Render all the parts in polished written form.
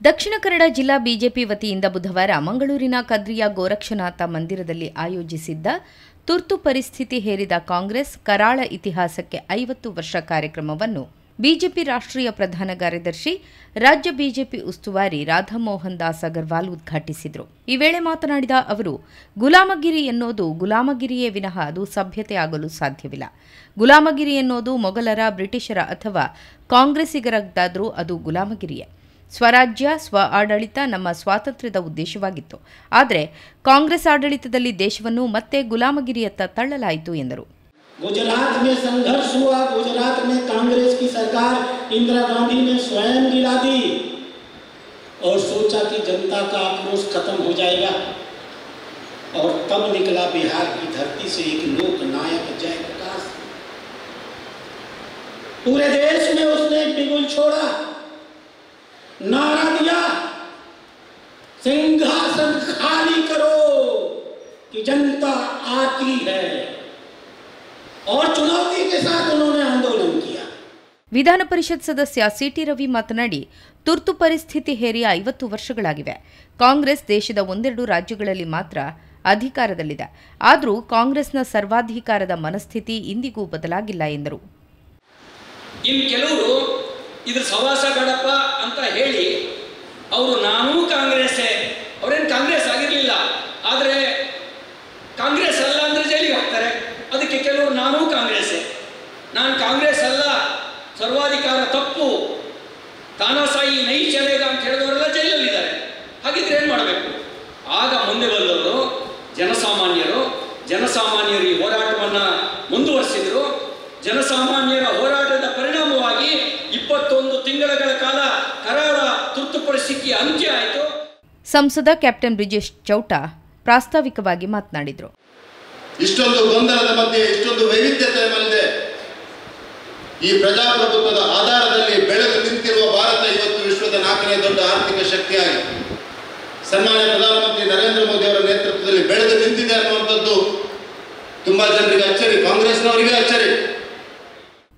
ದಕ್ಷಿಣ ಕನ್ನಡ ಜಿಲ್ಲಾ ಬಿಜೆಪಿ ವತಿಯಿಂದ ಬುಧವಾರ ಮಂಗಳೂರಿನ ಕದ್ರಿಯ ಗೋರಕ್ಷನಾಥ ಮಂದಿರದಲ್ಲಿ ಆಯೋಜಿಸಿದ್ದ ತುರ್ತು ಪರಿಸ್ಥಿತಿ ಹೇರಿದ ಕಾಂಗ್ರೆಸ್ ಕರಾಳ ಇತಿಹಾಸಕ್ಕೆ 50 ವರ್ಷ ಕಾರ್ಯಕ್ರಮವನ್ನು ಬಿಜೆಪಿ ರಾಷ್ಟ್ರೀಯ ಪ್ರಧಾನ ಕಾರ್ಯದರ್ಶಿ ರಾಜ್ಯ ಬಿಜೆಪಿ ಉಸ್ತುವಾರಿ ರಾಧಾ ಮೋಹನ್ ದಾಸ್ ಅಗರ್ವಾಲ್ ಉದ್ಘಾಟಿಸಿದರು. ಈ ವೇಳೆ ಮಾತನಾಡಿದ ಅವರು, ಗುಲಾಮಗಿರಿ ಎನ್ನುವುದು ಗುಲಾಮಗಿರಿಯೇ ವಿನಃ ಅದು ಸಭ್ಯತೆ ಆಗಲು ಸಾಧ್ಯವಿಲ್ಲ. ಗುಲಾಮಗಿರಿ ಎನ್ನುವುದು ಮೊಘಲರ, ಬ್ರಿಟಿಷರ ಅಥವಾ ಕಾಂಗ್ರೆಸ್ಸಿಗರದ್ದಾದರೂ ಅದು ಗುಲಾಮಗಿರಿಯೇ. ಸ್ವರಾಜ್ಯ, ಸ್ವ ಆಡಳಿತ ನಮ್ಮ ಸ್ವಾತಂತ್ರ್ಯದ ಉದ್ದೇಶವಾಗಿತ್ತು. ಆದರೆ ಕಾಂಗ್ರೆಸ್ ಆಡಳಿತದಲ್ಲಿ ದೇಶವನ್ನು ಮತ್ತೆ ಗುಲಾಮಗಿರಿಯತ್ತ ತಳ್ಳಲಾಯಿತು ಎಂದರು. गुजरात में संघर्ष हुआ, गुजरात में कांग्रेस की सरकार इंदिरा गांधी ने स्वयं गिरा दी और सोचा कि जनता का आक्रोश खत्म हो जाएगा और तब निकला बिहार की धरती से एक लोक नायक जयप्रकाश। पूरे देश में उसने बिगुल छोड़ा, नारा दिया, सिंहासन खाली करो कि जनता आती है और चुनौती के साथ उन्होंने आंदोलन किया. ವಿಧಾನ ಪರಿಷತ್ ಸದಸ್ಯ ಸಿಟಿ ರವಿ ಮಾತನಾಡಿ, ತುರ್ತು ಪರಿಸ್ಥಿತಿ ಹೇರಿ 50 ವರ್ಷಗಳಾಗಿವೆ. ಕಾಂಗ್ರೆಸ್ ದೇಶದ ಒಂದೆರಡು ರಾಜ್ಯಗಳಲ್ಲಿ ಮಾತ್ರ ಅಧಿಕಾರದಲ್ಲಿದೆ. ಆದರೂ ಕಾಂಗ್ರೆಸ್ನ ಸರ್ವಾಧಿಕಾರದ ಮನಸ್ಥಿತಿ ಇಂದಿಗೂ ಬದಲಾಗಿಲ್ಲ ಎಂದರು. ಇನ್ನು ಕೆಲವರು ಇದ್ರ ಸವಾಸ ಬೇಡಪ್ಪ ಅಂತ ಹೇಳಿ ಅವರು ನಾನೂ ಕಾಂಗ್ರೆಸ್ಸೇ, ಅವರೇನು ಕಾಂಗ್ರೆಸ್ ಆಗಿರಲಿಲ್ಲ, ಆದರೆ ಕಾಂಗ್ರೆಸ್ ಅಲ್ಲ ಅಂದರೆ ಜೈಲಿಗೆ ಹಾಕ್ತಾರೆ. ಅದಕ್ಕೆ ಕೆಲವರು ನಾನೂ ಕಾಂಗ್ರೆಸ್ಸೇ, ನಾನು ಕಾಂಗ್ರೆಸ್ ಅಲ್ಲ, ಸರ್ವಾಧಿಕಾರ ತಪ್ಪು, ತಾನಾಸಾಯಿ ನೈ ಚಲೇಗ ಅಂತ ಹೇಳಿದವರೆಲ್ಲ ಜೈಲಲ್ಲಿದ್ದಾರೆ. ಹಾಗಿದ್ರೆ ಏನು ಮಾಡಬೇಕು? ಆಗ ಮುಂದೆ ಬಂದವರು ಜನಸಾಮಾನ್ಯರು ಈ ಹೋರಾಟವನ್ನು ಮುಂದುವರಿಸಿದರು. ಜನಸಾಮಾನ್ಯರ ಹೋರಾಟದ ಪರಿಣಾಮವಾಗಿ 21 ತಿಂಗಳ ಕಾಲ ಕರಾಳ ತುರ್ತು ಪರಿಸ್ಥಿತಿ ಅಂತ್ಯ ಆಯಿತು. ಸಂಸದ ಕ್ಯಾಪ್ಟನ್ ಬ್ರಿಜೇಶ್ ಚೌಟಾ ಪ್ರಾಸ್ತಾವಿಕವಾಗಿ ಮಾತನಾಡಿದರು. ಇಷ್ಟೊಂದು ಗೊಂದಲದ ಮಧ್ಯೆ, ಇಷ್ಟೊಂದು ವೈವಿಧ್ಯತೆ ಮಧ್ಯೆ ಈ ಪ್ರಜಾಪ್ರಭುತ್ವದ ಆಧಾರದಲ್ಲಿ ಬೆಳೆದು ನಿಂತಿರುವ ಭಾರತ ಇವತ್ತು ವಿಶ್ವದ 4ನೇ ದೊಡ್ಡ ಆರ್ಥಿಕ ಶಕ್ತಿಯಾಗಿ ಸನ್ಮಾನ್ಯ ಪ್ರಧಾನಮಂತ್ರಿ ನರೇಂದ್ರ ಮೋದಿ ಅವರ ನೇತೃತ್ವದಲ್ಲಿ ಬೆಳೆದು ನಿಂತಿದೆ ಅನ್ನುವಂಥದ್ದು ತುಂಬಾ ಜನರಿಗೆ ಅಚ್ಚರಿ, ಕಾಂಗ್ರೆಸ್ನವರಿಗೆ ಅಚ್ಚರಿ.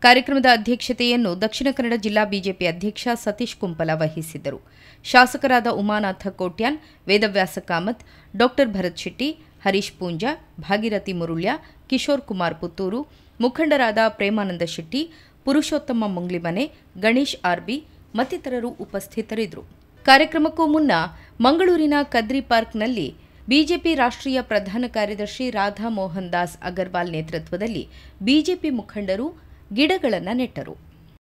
ಕಾರ್ಯಕ್ರಮದ ಅಧ್ಯಕ್ಷತೆಯನ್ನು ದಕ್ಷಿಣ ಕನ್ನಡ ಜಿಲ್ಲಾ ಬಿಜೆಪಿ ಅಧ್ಯಕ್ಷ ಸತೀಶ್ ಕುಂಪಲ ವಹಿಸಿದ್ದರು. ಶಾಸಕರಾದ ಉಮಾನಾಥ ಕೋಟ್ಯಾನ್, ವೇದವ್ಯಾಸ ಕಾಮತ್, ಡಾ ಭರತ್ ಶೆಟ್ಟಿ, ಹರೀಶ್ ಪೂಂಜಾ, ಭಾಗೀರಥಿ ಮುರುಳ್ಯ, ಕಿಶೋರ್ ಕುಮಾರ್ ಪುತ್ತೂರು, ಮುಖಂಡರಾದ ಪ್ರೇಮಾನಂದ ಶೆಟ್ಟಿ, ಪುರುಷೋತ್ತಮ ಮುಂಗ್ಲಿಮನೆ, ಗಣೇಶ್ ಆರ್ಬಿ ಮತ್ತಿತರರು ಉಪಸ್ಥಿತರಿದ್ದರು. ಕಾರ್ಯಕ್ರಮಕ್ಕೂ ಮುನ್ನ ಮಂಗಳೂರಿನ ಕದ್ರಿ ಪಾರ್ಕ್ನಲ್ಲಿ ಬಿಜೆಪಿ ರಾಷ್ಟ್ರೀಯ ಪ್ರಧಾನ ಕಾರ್ಯದರ್ಶಿ ರಾಧಾ ಮೋಹನ್ ದಾಸ್ ಅಗರ್ವಾಲ್ ನೇತೃತ್ವದಲ್ಲಿ ಬಿಜೆಪಿ ಮುಖಂಡರು ಗಿಡಗಳನ್ನು ನೆಟ್ಟರು.